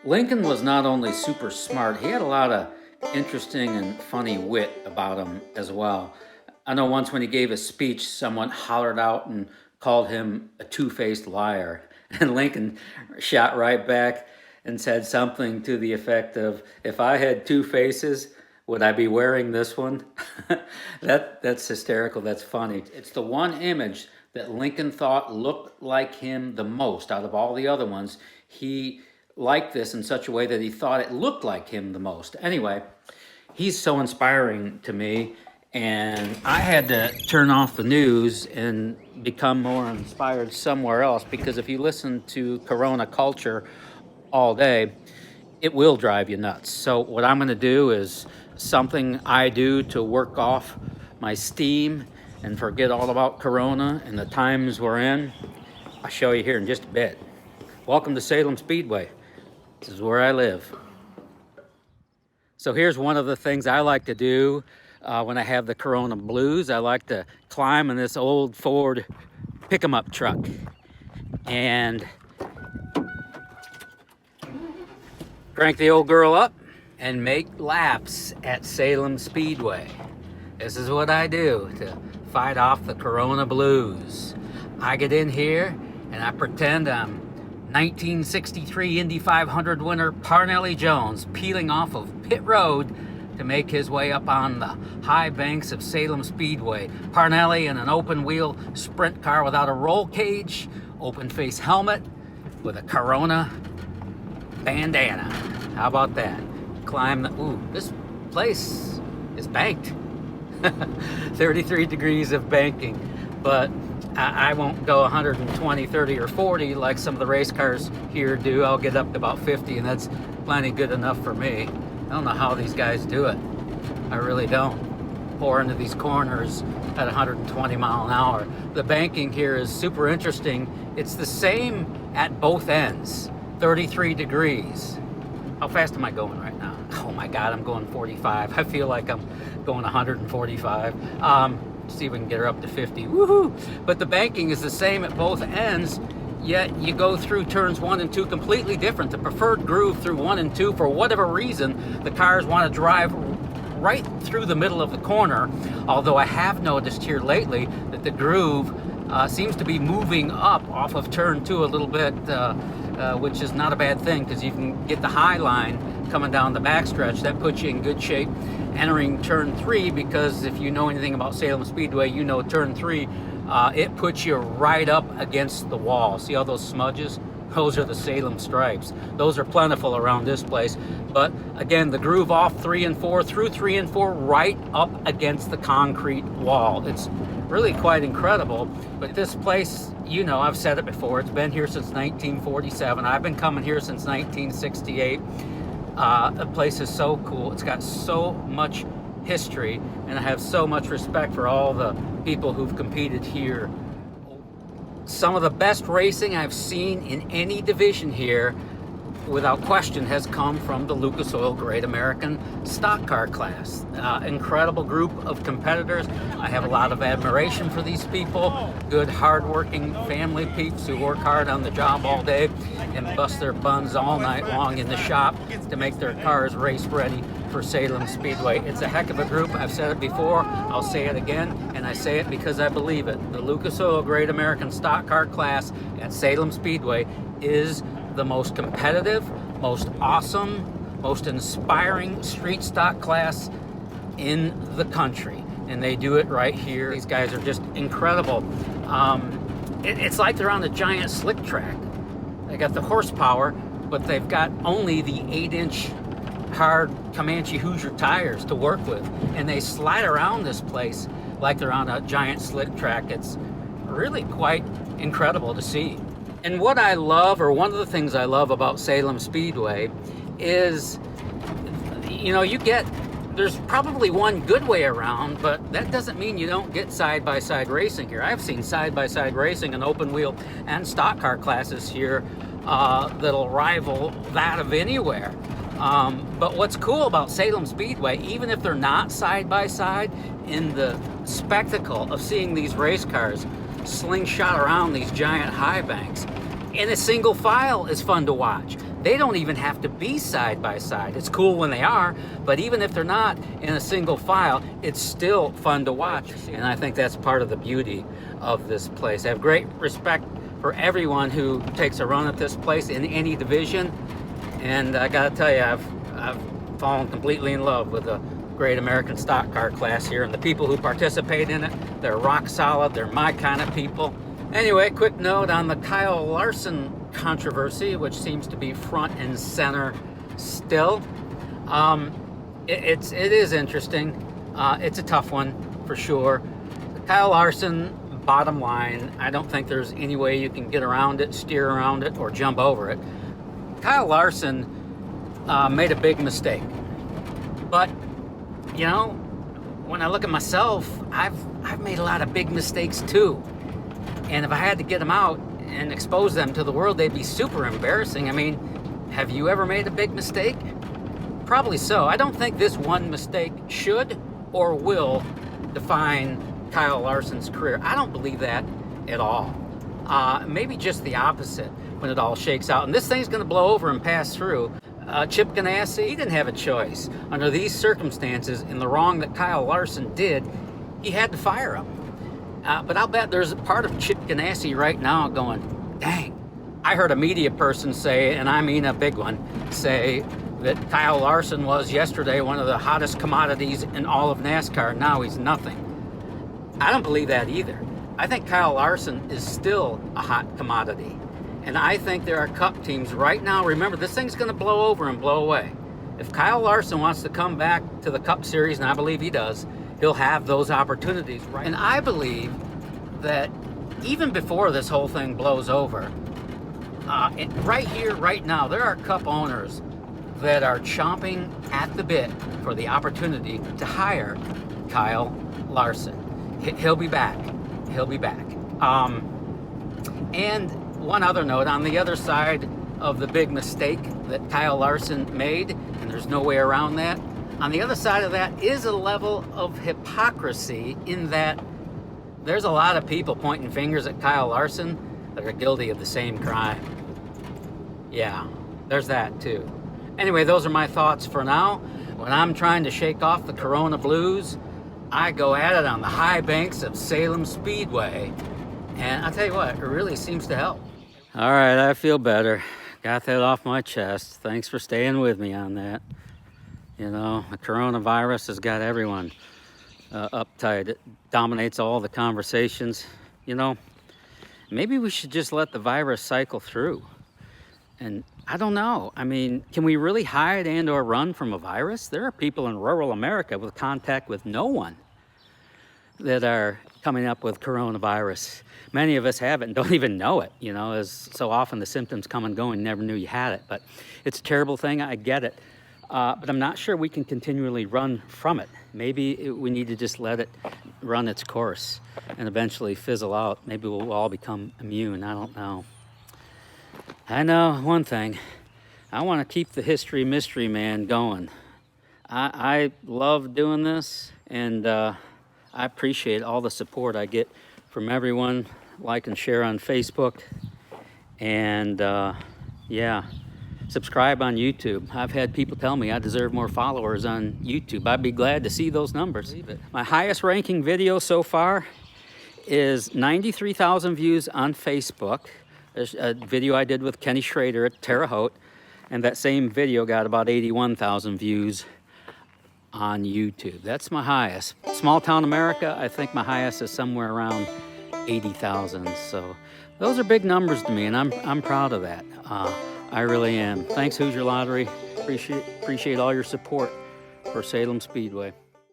Lincoln was not only super smart, he had a lot of interesting and funny wit about him as well. I know once when he gave a speech, someone hollered out and called him a two-faced liar. And Lincoln shot right back and said something to the effect of, if I had two faces, would I be wearing this one? That's hysterical, that's funny. It's the one image that Lincoln thought looked like him the most out of all the other ones. He liked this in such a way that he thought it looked like him the most. Anyway, he's so inspiring to me, and I had to turn off the news and become more inspired somewhere else, because if you listen to Corona culture all day, it will drive you nuts. So what I'm going to do is something I do to work off my steam and forget all about Corona and the times we're in. I'll show you here in just a bit. Welcome to Salem Speedway. This is where I live. So here's one of the things I like to do when I have the Corona blues. I like to climb in this old Ford pick-em-up truck and crank the old girl up and make laps at Salem Speedway. This is what I do to fight off the Corona blues. I get in here and I pretend I'm 1963 Indy 500 winner Parnelli Jones peeling off of pit road to make his way up on the high banks of Salem Speedway. Parnelli in an open wheel sprint car without a roll cage, open face helmet with a Corona bandana. How about that? Climb the, ooh, this place is banked. 33 degrees of banking, but I won't go 120, 30, or 40 like some of the race cars here do. I'll get up to about 50, and that's plenty good enough for me. I don't know how these guys do it. I really don't. Pour into these corners at 120 mile an hour. The banking here is super interesting. It's the same at both ends, 33 degrees. How fast am I going right now? Oh my God, I'm going 45. I feel like I'm going 145. See if we can get her up to 50. Woohoo! But the banking is the same at both ends, yet you go through turns 1 and 2 completely different. The preferred groove through 1 and 2, for whatever reason, the cars want to drive right through the middle of the corner, although I have noticed here lately that the groove seems to be moving up off of turn 2 a little bit, which is not a bad thing, because you can get the high line coming down the backstretch. That puts you in good shape entering turn 3, because if you know anything about Salem Speedway, you know turn 3, it puts you right up against the wall. See all those smudges? Those are the Salem stripes. Those are plentiful around this place. But again, the groove off 3 and 4, through 3 and 4, right up against the concrete wall. It's really quite incredible. But this place, you know, I've said it before, it's been here since 1947. I've been coming here since 1968. The place is so cool. It's got so much history, and I have so much respect for all the people who've competed here. Some of the best racing I've seen in any division here, without question, has come from the Lucas Oil Great American Stock Car class. Incredible group of competitors. I have a lot of admiration for these people. Good, hard-working family peeps who work hard on the job all day and bust their buns all night long in the shop to make their cars race ready for Salem Speedway. It's a heck of a group. I've said it before, I'll say it again, and I say it because I believe it. The Lucas Oil Great American Stock Car class at Salem Speedway is the most competitive, most awesome, most inspiring street stock class in the country. And they do it right here. These guys are just incredible. It's like they're on a giant slick track. They got the horsepower, but they've got only the 8-inch hard Comanche Hoosier tires to work with. And they slide around this place like they're on a giant slick track. It's really quite incredible to see. And what I love, or one of the things I love about Salem Speedway is, you know, there's probably one good way around, but that doesn't mean you don't get side-by-side racing here. I've seen side-by-side racing in open wheel and stock car classes here that'll rival that of anywhere. But what's cool about Salem Speedway, even if they're not side-by-side, in the spectacle of seeing these race cars slingshot around these giant high banks in a single file is fun to watch. They don't even have to be side by side. It's cool when they are, but even if they're not in a single file, it's still fun to watch. And I think that's part of the beauty of this place. I have great respect for everyone who takes a run at this place in any division. And I gotta tell you, I've fallen completely in love with the great American stock car class here, and the people who participate in it, they're rock solid. They're my kind of people. Anyway, quick note on the Kyle Larson controversy, which seems to be front and center still. It is interesting. It's a tough one for sure. Kyle Larson, bottom line, I don't think there's any way you can get around it, steer around it, or jump over it. Kyle Larson made a big mistake. But, you know, when I look at myself, I've made a lot of big mistakes too. And if I had to get them out and expose them to the world, they'd be super embarrassing. I mean, have you ever made a big mistake? Probably so. I don't think this one mistake should or will define Kyle Larson's career. I don't believe that at all. Maybe just the opposite when it all shakes out. And this thing's going to blow over and pass through. Chip Ganassi, he didn't have a choice. Under these circumstances, in the wrong that Kyle Larson did, he had to fire him. But I'll bet there's a part of Chip Ganassi right now going, dang. I heard a media person say, and I mean a big one, say that Kyle Larson was yesterday one of the hottest commodities in all of NASCAR. Now he's nothing. I don't believe that either. I think Kyle Larson is still a hot commodity. And I think there are Cup teams right now. Remember, this thing's going to blow over and blow away. If Kyle Larson wants to come back to the Cup Series, and I believe he does, he'll have those opportunities. Right? And I believe that even before this whole thing blows over, right here, right now, there are Cup owners that are chomping at the bit for the opportunity to hire Kyle Larson. He'll be back. He'll be back. And one other note, on the other side of the big mistake that Kyle Larson made, and there's no way around that, on the other side of that is a level of hypocrisy in that there's a lot of people pointing fingers at Kyle Larson that are guilty of the same crime. Yeah, there's that too. Anyway, those are my thoughts for now. When I'm trying to shake off the Corona blues, I go at it on the high banks of Salem Speedway. And I'll tell you what, it really seems to help. All right, I feel better. Got that off my chest. Thanks for staying with me on that. You know, the coronavirus has got everyone uptight. It dominates all the conversations. You know, maybe we should just let the virus cycle through. And I don't know. I mean, can we really hide and or run from a virus? There are people in rural America with contact with no one that are coming up with coronavirus. Many of us have it and don't even know it, you know, as so often the symptoms come and go and never knew you had it. But it's a terrible thing, I get it. But I'm not sure we can continually run from it. Maybe we need to just let it run its course and eventually fizzle out. Maybe we'll all become immune, I don't know. I know one thing, I want to keep the History Mystery Man going. I love doing this, and I appreciate all the support I get from everyone. Like and share on Facebook, and yeah, subscribe on YouTube. I've had people tell me I deserve more followers on YouTube. I'd be glad to see those numbers. My highest ranking video so far is 93,000 views on Facebook. There's a video I did with Kenny Schrader at Terre Haute, and that same video got about 81,000 views on YouTube. That's my highest. Small town America, I think my highest is somewhere around 80,000. So those are big numbers to me, and I'm proud of that. I really am. Thanks, Hoosier Lottery. Appreciate all your support for Salem Speedway.